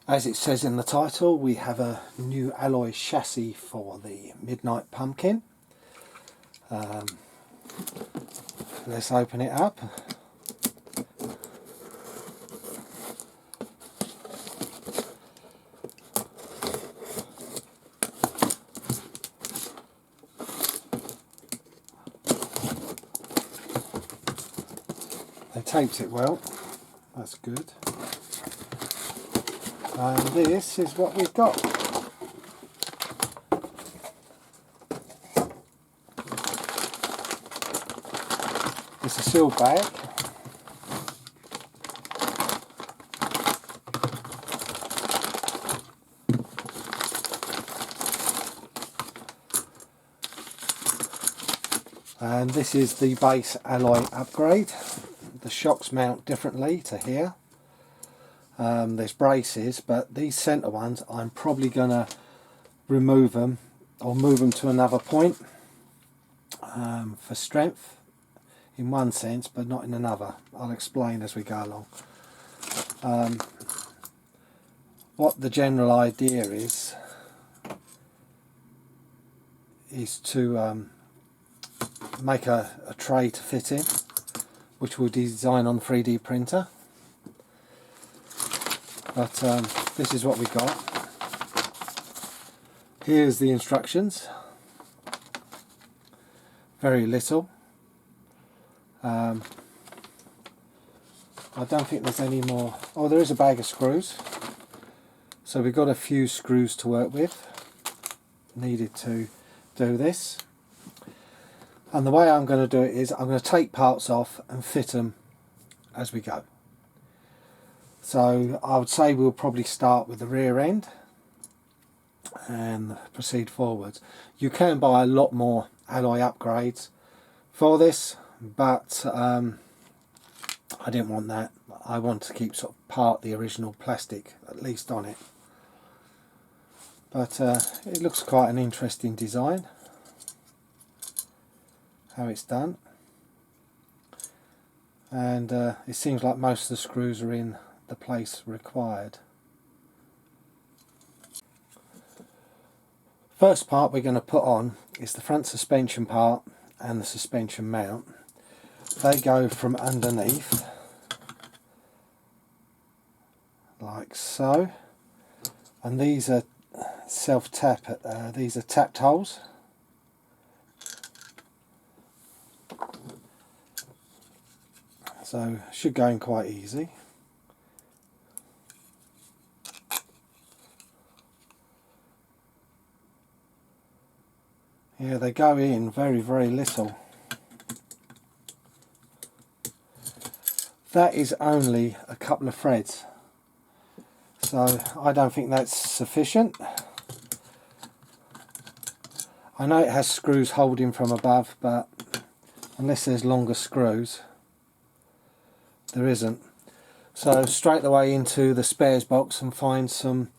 As it says in the title, we have a new alloy chassis for the Midnight Pumpkin. Let's open it up. They taped it well, that's good. And this is what we've got. It's a sealed bag. And this is the base alloy upgrade. The shocks mount differently to here. There's braces, but these centre ones I'm probably going to remove them or move them to another point for strength in one sense, but not in another. I'll explain as we go along. What the general idea is to make a tray to fit in, which we'll design on 3D printer. But this is what we got. Here's the instructions. Very little. I don't think there's any more. Oh, there is a bag of screws. So we've got a few screws to work with. Needed to do this. And the way I'm going to do it is I'm going to take parts off and fit them as we go. So I would say we'll probably start with the rear end and proceed forwards. You can buy a lot more alloy upgrades for this, but I didn't want that. I want to keep sort of part the original plastic at least on it. But it looks quite an interesting design, how it's done. And it seems like most of the screws are in the place required. First part we're going to put on is the front suspension part and the suspension mount. They go from underneath like so, and these are self-tap, these are tapped holes. So should go in quite easy. Yeah, they go in very, very little. That is only a couple of threads, so I don't think that's sufficient. I know it has screws holding from above, but unless there's longer screws, there isn't. So straight away into the spares box and find some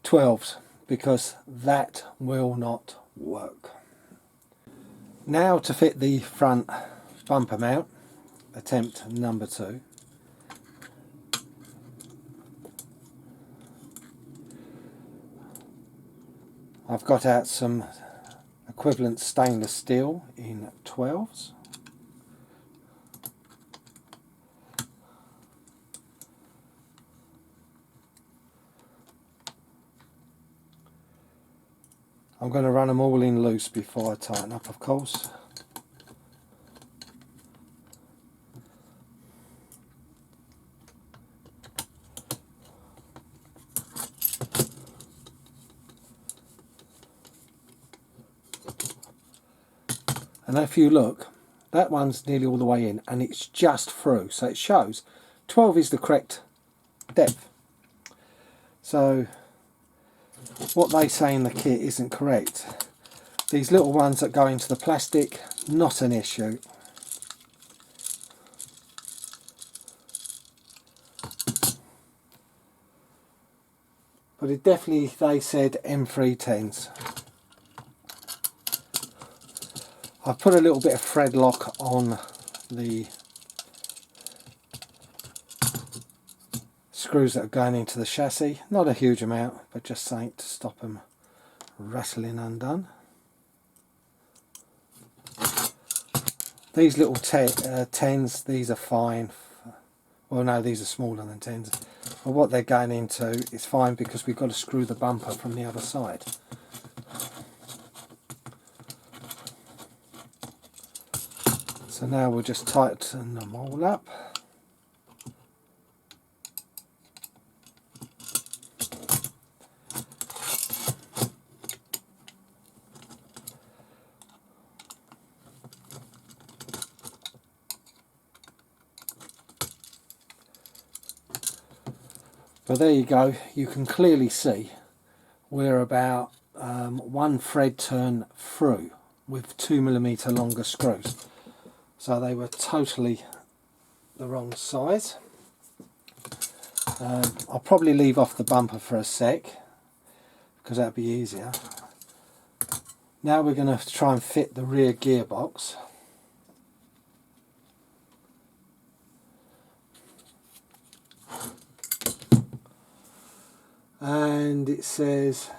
12s, because that will not work. Now to fit the front bumper mount, attempt number 2. I've got out some equivalent stainless steel in 12s. I'm going to run them all in loose before I tighten up, of course. And if you look, that one's nearly all the way in and it's just through, so it shows 12 is the correct depth. So what they say in the kit isn't correct. These little ones that go into the plastic, not an issue. But it definitely, they said M310s. I've put a little bit of thread lock on the screws that are going into the chassis. Not a huge amount, but just something to stop them rattling undone. These little tens, these are fine. Well, no, these are smaller than tens. But what they're going into is fine because we've got to screw the bumper from the other side. So now we'll just tighten them all up. Well, there you go. You can clearly see we're about 1 thread turn through with 2mm longer screws. So they were totally the wrong size. I'll probably leave off the bumper for a sec because that'd be easier. Now we're going to try and fit the rear gearbox. And it says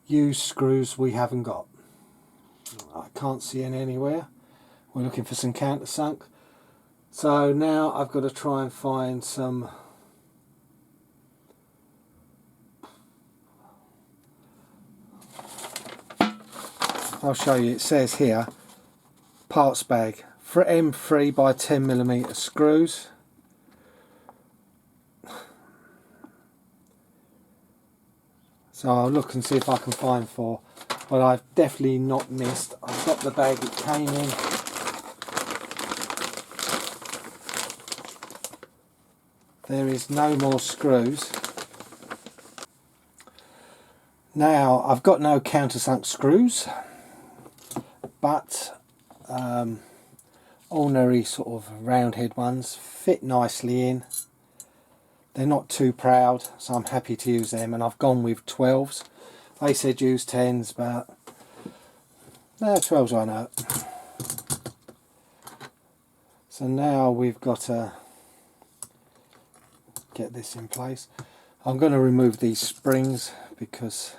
use screws we haven't got. I can't see any anywhere. We're looking for some countersunk. So now I've got to try and find some I'll show you. It says here parts bag for M3 by 10mm screws. So I'll look and see if I can find 4. But I've definitely not missed. I've got the bag it came in. There is no more screws. Now I've got no countersunk screws, but ordinary sort of round head ones fit nicely in. They're not too proud, so I'm happy to use them, and I've gone with 12s. They said use 10s, but no, 12s I know. So now we've got to get this in place. I'm going to remove these springs because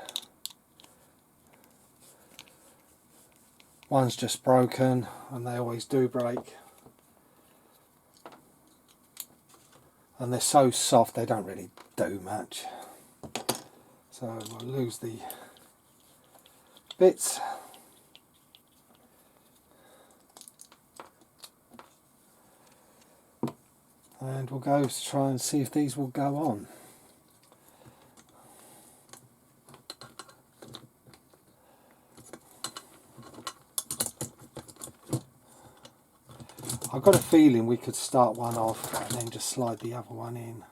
one's just broken, and they always do break. And they're so soft they don't really do much. So we'll lose the bits. And we'll go to try and see if these will go on. I've got a feeling we could start one off and then just slide the other one in.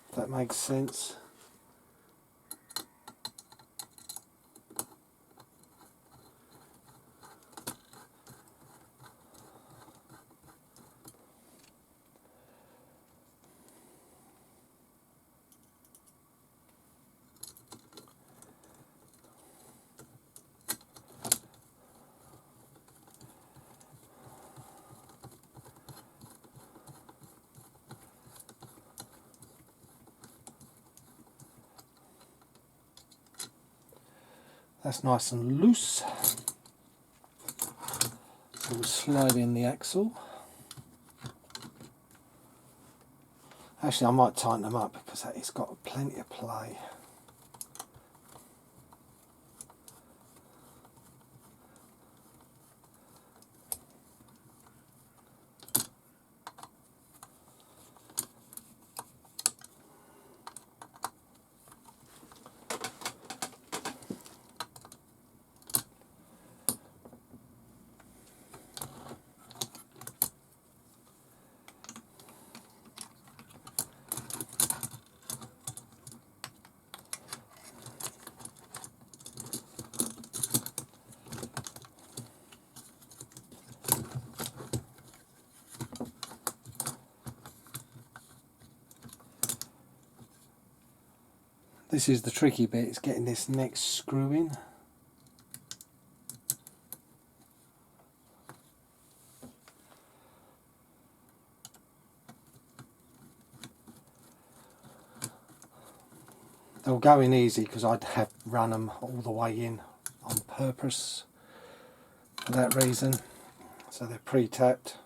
If that makes sense. That's nice and loose. So we'll slide in the axle. Actually, I might tighten them up because it's got plenty of play. This is the tricky bit, is getting this next screw in. They'll go in easy because I'd have run them all the way in on purpose for that reason. So they're pre-tapped.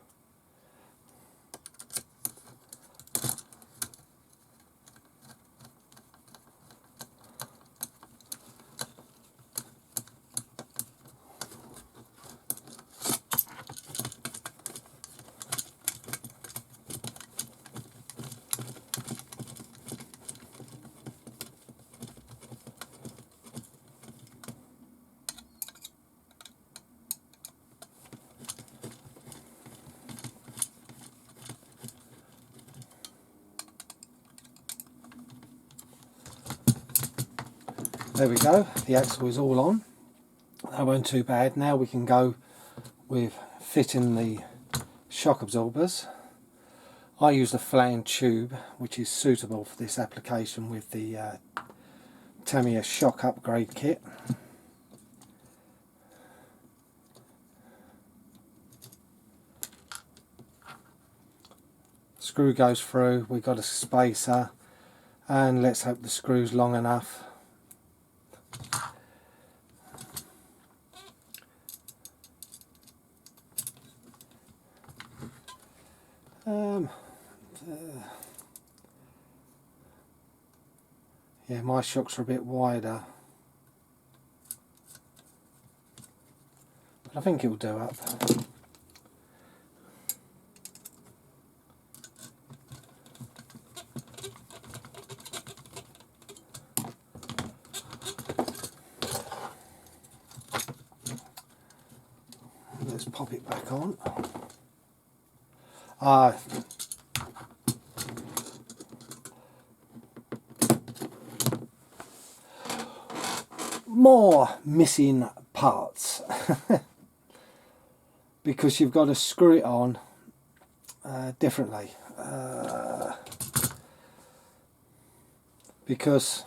There we go, the axle is all on. That weren't too bad. Now we can go with fitting the shock absorbers. I use a flange tube which is suitable for this application with the Tamiya shock upgrade kit. Screw goes through, we've got a spacer, and let's hope the screw's long enough. Yeah, my shocks are a bit wider, but I think it'll do up. Let's pop it back on. More missing parts because you've got to screw it on differently because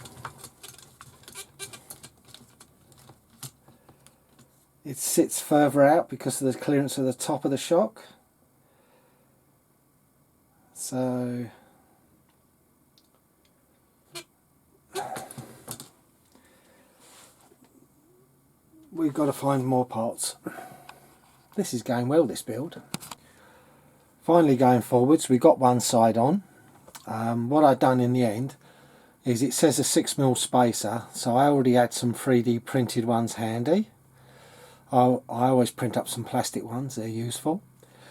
it sits further out because of the clearance of the top of the shock. So we've got to find more parts. This is going well, this build. Finally going forwards, we got one side on. What I've done in the end is it says a 6mm spacer, so I already had some 3D printed ones handy. I always print up some plastic ones, they're useful.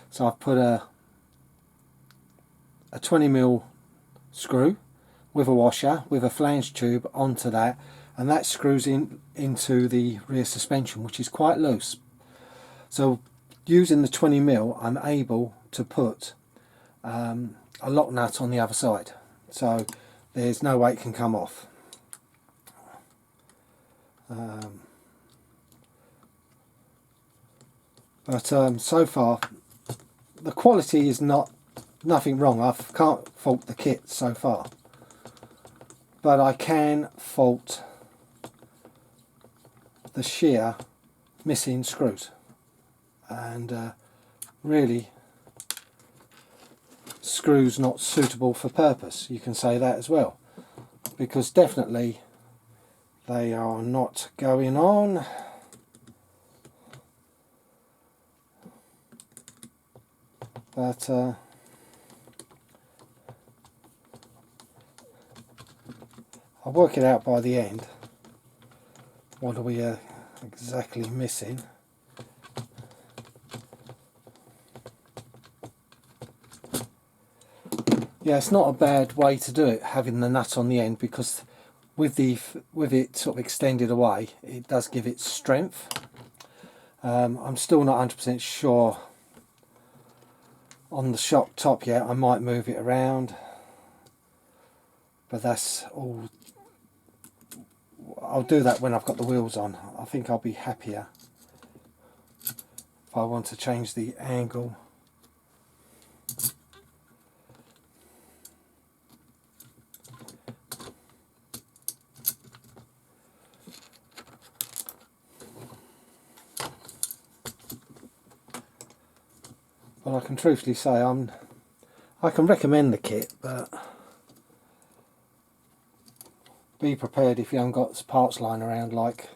So I've put a 20mm screw with a washer with a flange tube onto that, and that screws into the rear suspension, which is quite loose. So using the 20mm I'm able to put a lock nut on the other side, so there's no way it can come off. But so far the quality is nothing wrong. I can't fault the kit so far, but I can fault the sheer missing screws, and really screws not suitable for purpose. You can say that as well, because definitely they are not going on. But I'll work it out by the end. What are we exactly missing? Yeah, it's not a bad way to do it, having the nut on the end, because with it sort of extended away, it does give it strength. I'm still not 100% sure on the shock top yet. I might move it around, but that's all. I'll do that when I've got the wheels on. I think I'll be happier if I want to change the angle. But I can truthfully say I can recommend the kit, but be prepared if you haven't got parts lying around like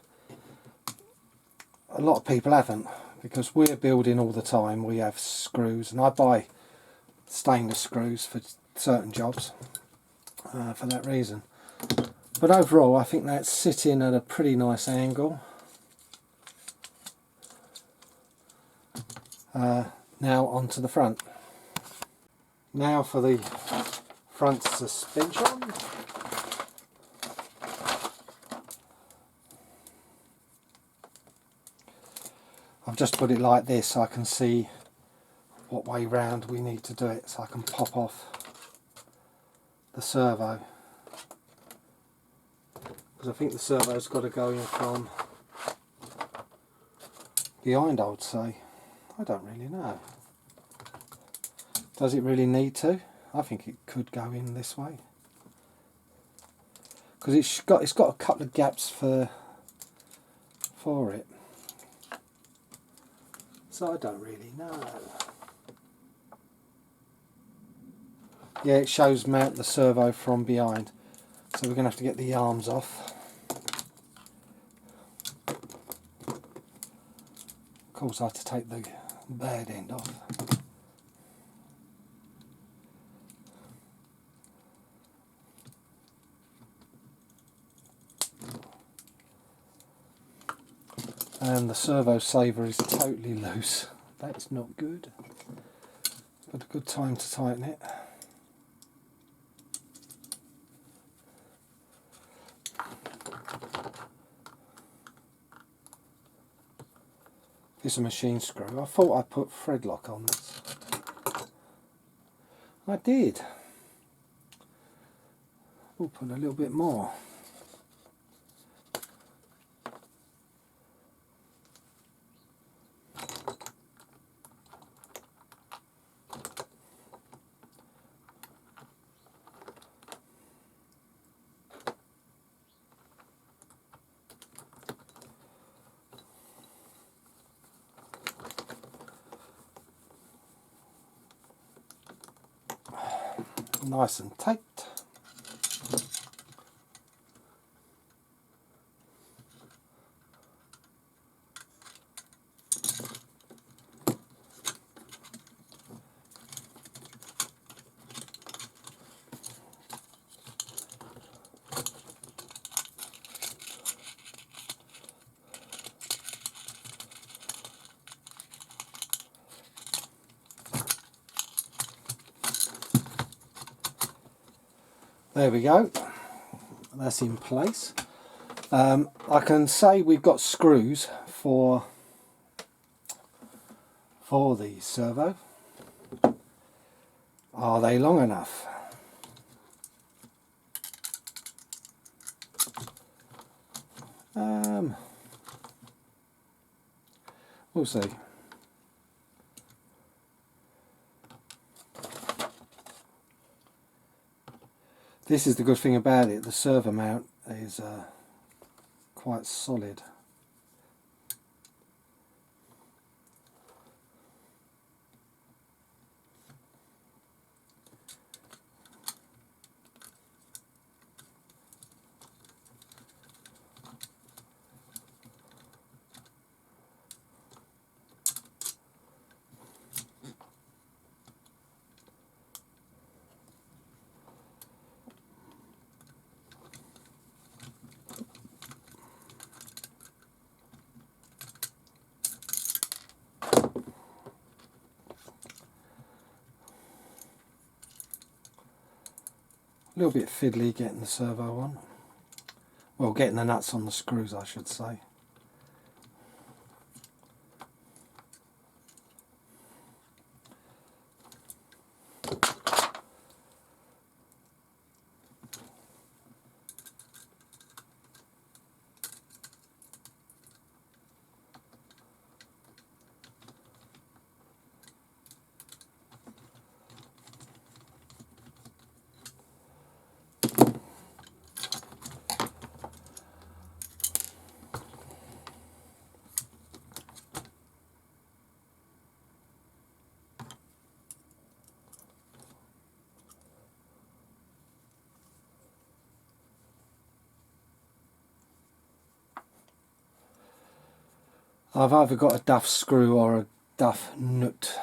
a lot of people haven't, because we're building all the time. We have screws, and I buy stainless screws for certain jobs for that reason. But overall I think that's sitting at a pretty nice angle. Now onto the front. Now for the front suspension. I've just put it like this so I can see what way round we need to do it, so I can pop off the servo, because I think the servo's got to go in from behind, I would say. I don't really know. Does it really need to? I think it could go in this way, because it's got a couple of gaps for it. So I don't really know. Yeah, it shows mount the servo from behind, so we're going to have to get the arms off. Of course I have to take the bad end off. And the servo saver is totally loose. That's not good. But a good time to tighten it. This is a machine screw. I thought I put thread lock on this. I did. We'll put a little bit more. Nice and tight. There we go, that's in place. I can say we've got screws for the servo. Are they long enough? We'll see. This is the good thing about it, the servo mount is quite solid. A little bit fiddly getting the servo on. Well, getting the nuts on the screws, I should say. I've either got a duff screw or a duff nut.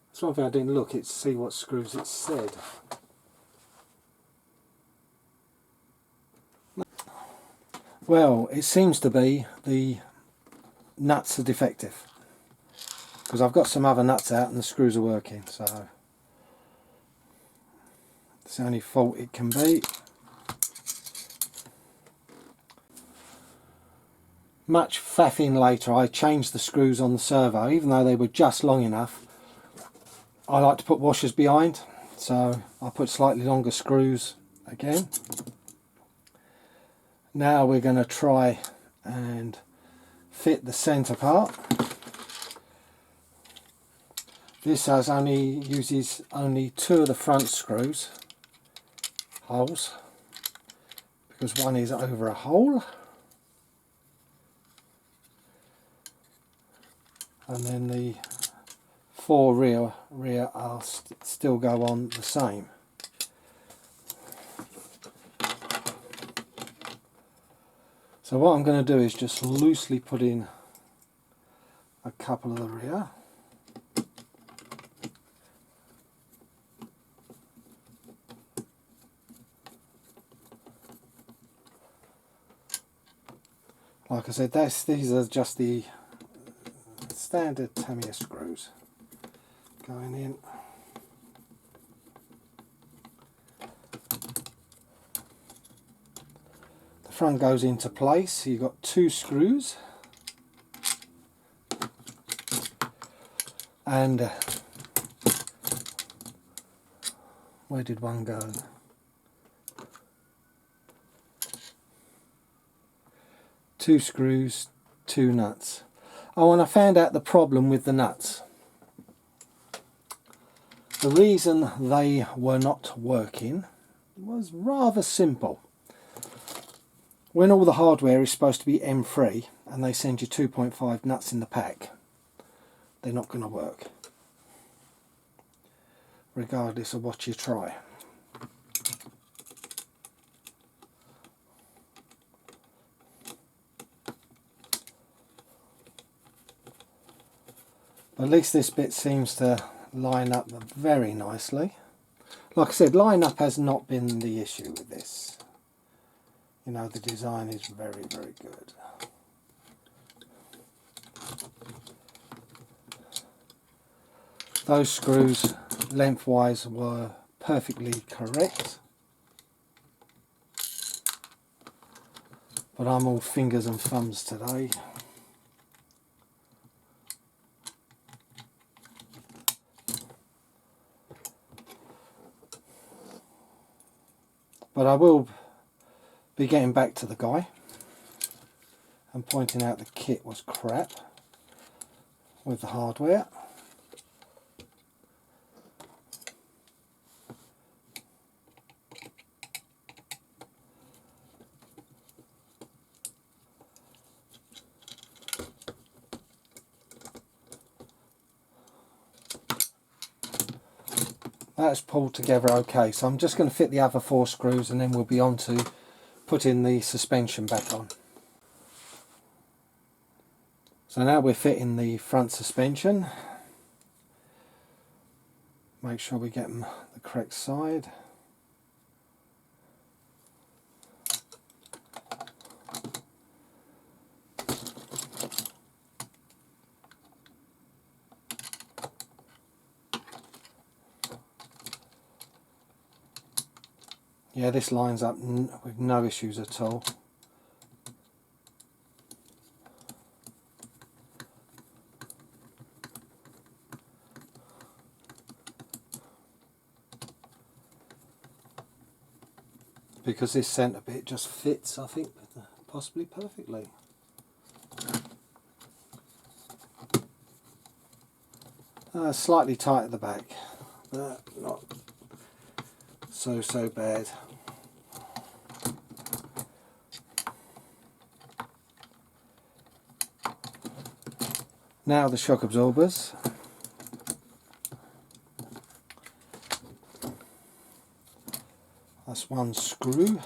That's one thing I didn't look at to see what screws it said. Well, it seems to be the nuts are defective, because I've got some other nuts out and the screws are working, so it's the only fault it can be. Much faffing later, I changed the screws on the servo, even though they were just long enough. I like to put washers behind, so I put slightly longer screws again. Now we're going to try and fit the centre part. This uses only 2 of the front screws holes, because one is over a hole, and then the 4 rear are still go on the same. So what I'm going to do is just loosely put in a couple of the rear. Like I said, these are just the standard Tamiya screws going in. The front goes into place, so you've got 2 screws, and where did one go? 2 screws, 2 nuts. Oh, and I found out the problem with the nuts. The reason they were not working was rather simple. When all the hardware is supposed to be M3 and they send you 2.5 nuts in the pack, they're not going to work, regardless of what you try. At least this bit seems to line up very nicely. Like I said, line up has not been the issue with this. You know, the design is very, very good. Those screws lengthwise were perfectly correct, but I'm all fingers and thumbs today. But I will be getting back to the guy and pointing out the kit was crap with the hardware. That's pulled together okay, so I'm just going to fit the other 4 screws and then we'll be on to putting the suspension back on. So now we're fitting the front suspension. Make sure we get them the correct side. Yeah, this lines up with no issues at all. Because this centre bit just fits, I think, possibly perfectly. Slightly tight at the back, but not so bad. Now the shock absorbers. That's one screw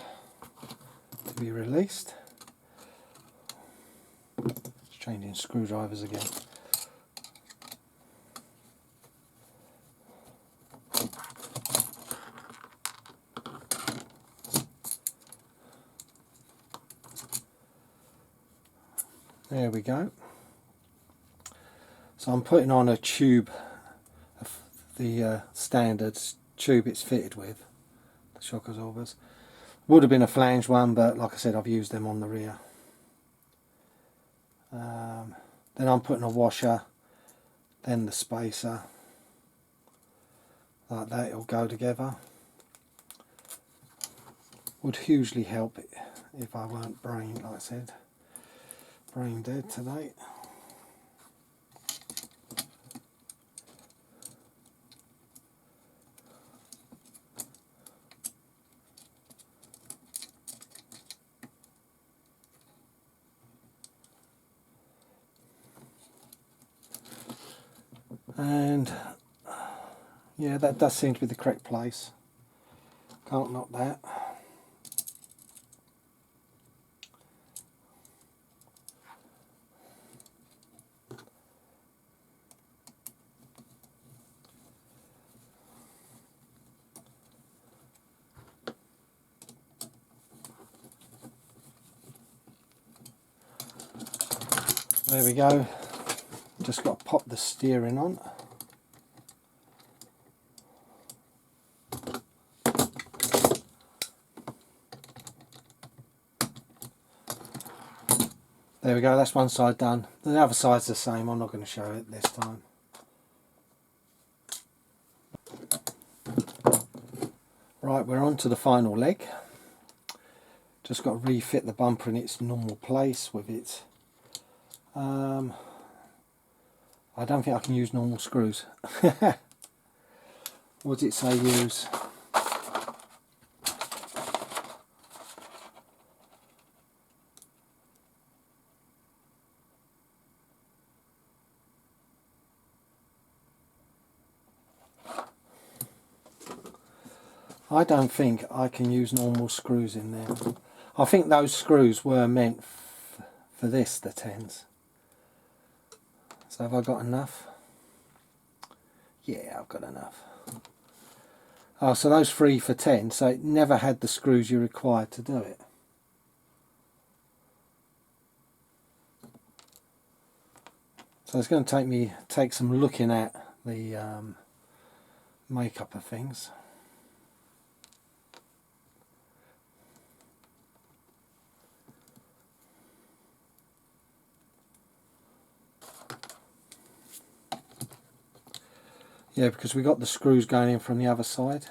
to be released. It's changing screwdrivers again. There we go. So I'm putting on a tube, the standard tube it's fitted with, the shock absorbers. Would have been a flange one, but like I said, I've used them on the rear. Then I'm putting a washer, then the spacer, like that, it'll go together. Would hugely help if I weren't like I said, brain dead today. And yeah, that does seem to be the correct place. Can't knock that. There we go. Just got to pop the steering on. There we go, that's one side done. The other side's the same, I'm not going to show it this time. Right, we're on to the final leg. Just got to refit the bumper in its normal place with it. I don't think I can use normal screws. What does it say use? I don't think I can use normal screws in there. I think those screws were meant for this, the 10s. So have I got enough? Yeah, I've got enough. Oh, so those 3 for 10, so it never had the screws you required to do it. So it's going to take some looking at the makeup of things. Yeah, because we got the screws going in from the other side.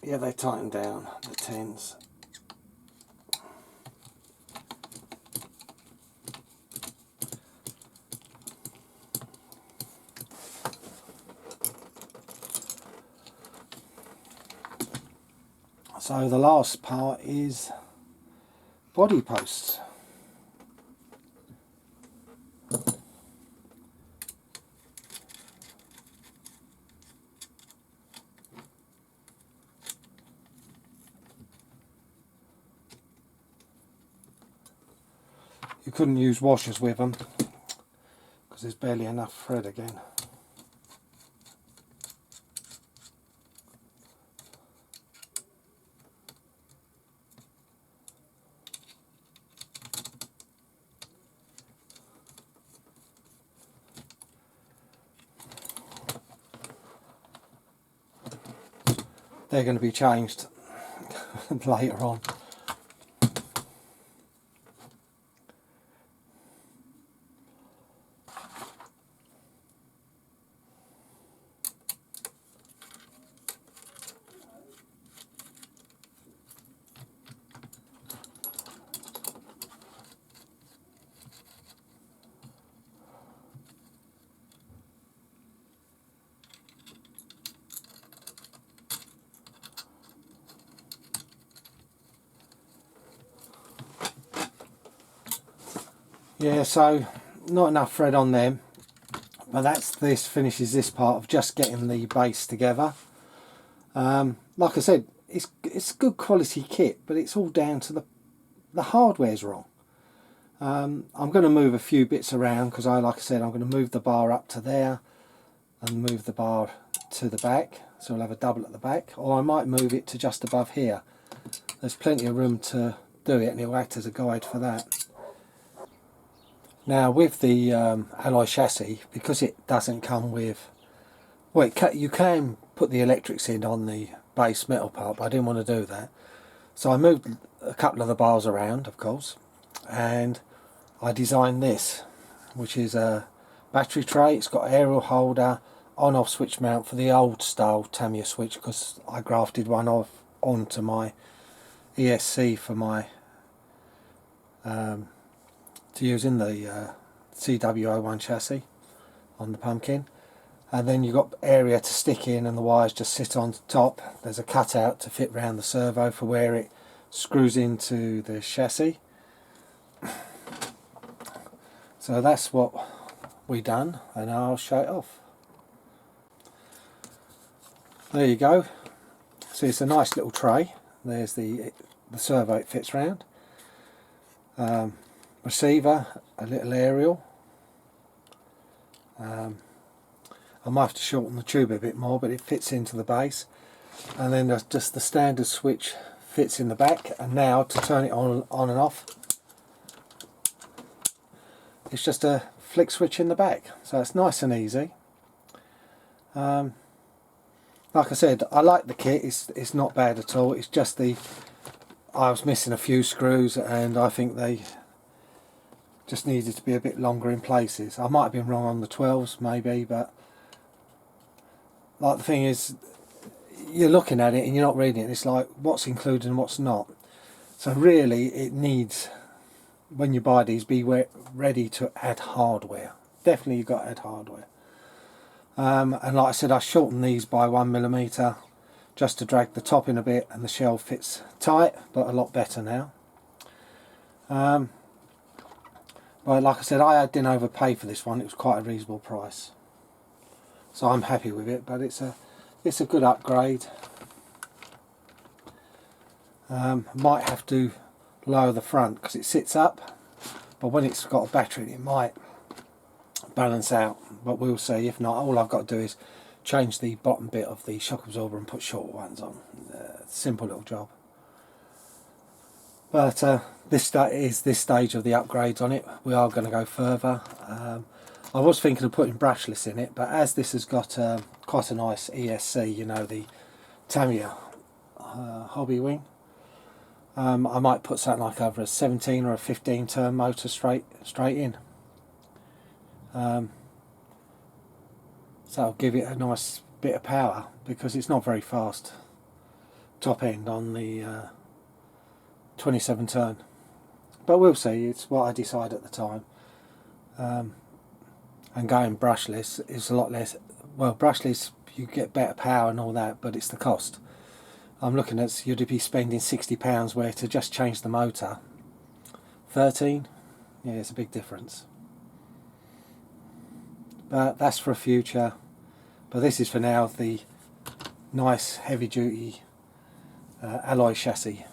Yeah, they tighten down, the 10s. So the last part is body posts. You couldn't use washers with them because there's barely enough thread again. they're going to be changed later on. Yeah, so not enough thread on them, but this finishes this part of just getting the base together. Like I said, it's good quality kit, but it's all down to the hardware's wrong. I'm going to move a few bits around because like I said, I'm going to move the bar up to there and move the bar to the back, so we'll have a double at the back, or I might move it to just above here. There's plenty of room to do it, and it will act as a guide for that. Now with the alloy chassis, because it doesn't come with, well, you can put the electrics in on the base metal part, but I didn't want to do that. So I moved a couple of the bars around, of course, and I designed this, which is a battery tray. It's got an aerial holder, on-off switch mount for the old style Tamiya switch, because I grafted one onto my ESC for my to use in the CW-01 chassis on the Pumpkin. And then you've got area to stick in and the wires just sit on top. There's a cutout to fit around the servo for where it screws into the chassis. So that's what we done, and I'll show it off. There you go. See, it's a nice little tray. There's the servo it fits round. Receiver, a little aerial. I might have to shorten the tube a bit more, but it fits into the base. And then there's just the standard switch fits in the back, and now to turn it on and off, it's just a flick switch in the back, so it's nice and easy. Like I said, I like the kit. It's not bad at all. It's just I was missing a few screws, and I think they just needed to be a bit longer in places. I might have been wrong on the 12s maybe, but like the thing is, you're looking at it and you're not reading it. It's like what's included and what's not. So really it needs, when you buy these, be ready to add hardware. Definitely you've got to add hardware. And like I said, I shortened these by 1mm just to drag the top in a bit, and the shell fits tight, but a lot better now. But like I said, I didn't overpay for this one. It was quite a reasonable price, so I'm happy with it. But it's a good upgrade. Might have to lower the front because it sits up, but when it's got a battery it might balance out, but we'll see. If not, all I've got to do is change the bottom bit of the shock absorber and put shorter ones on. Simple little job. But this is this stage of the upgrades on it. We are going to go further. I was thinking of putting brushless in it, but as this has got quite a nice ESC, you know, the Tamiya hobby wing, I might put something like either a 17 or a 15 turn motor straight in. So that'll give it a nice bit of power, because it's not very fast top end on the 27 turn, but we'll see. It's what I decide at the time. And going brushless is a lot less. Well, brushless you get better power and all that, but it's the cost. I'm looking at, you'd be spending £60 where to just change the motor 13. Yeah, it's a big difference. But that's for a future. But this is for now, the nice heavy duty alloy chassis.